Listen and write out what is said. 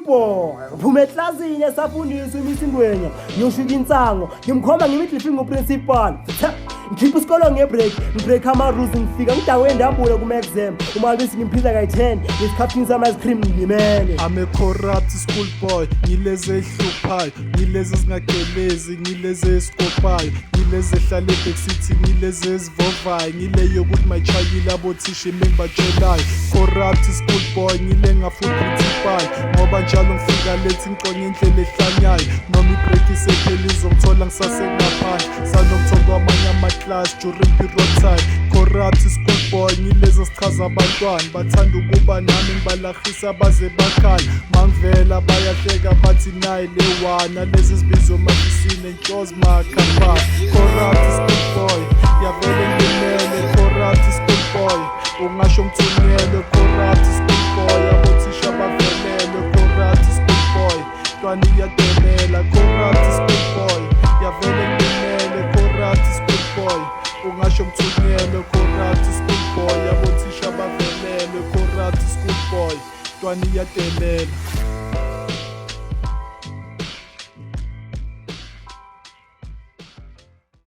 boy uphume eklasini esafundisa imisingwenya ngiyoshuka insango ngimkhomba ngimidlifi ngoprincipal ngikhipha isikolo ngebreak ngibreak ama-rules ngifika ngidawe ndambule kuma-exam umalibisi ngimphisa kayi-10 ngesikhathini sama-ice cream ngilimele. I'm a corrupt school boy, ngileze ehluphayo, ngileze ezingagelezi, ngileze esikophayo, ngileze ehlale ebackseat, ngileze ezivovayo, ngile yokuthi mayitshayile abothisha mengibatshelayo. Corrupt school boy, ngile ngafuna principal, ngoba njalo ngifika late ngiqonye indlela ehlanyayo, noma ibreak isepheli izongithola ngisasengaphandle, sanokuthola amanye ama-class during period time. Corrupt school boy, ngileze sichaza abantwana, bathanda ukuba nami ngibalahisa baze bakhala, mangivela bayahleka bathi nayi lewana, lezi zibizo mafisine ntozi makhamba. Corrupt school boy, yavele ngilimele. Corrupt school boy, ungasho ngithunyelwe. Corrupt school boy, abothisha bavelelwe. Corrupt school boy, ntwana iyadelela. Corrupt school boy, yavele ngilimele. Corrupt school boy, ungasho ngithunyelwe. Corrupt school boy, abothisha bavelelwe. Corrupt school boy, ntwana iyadelela.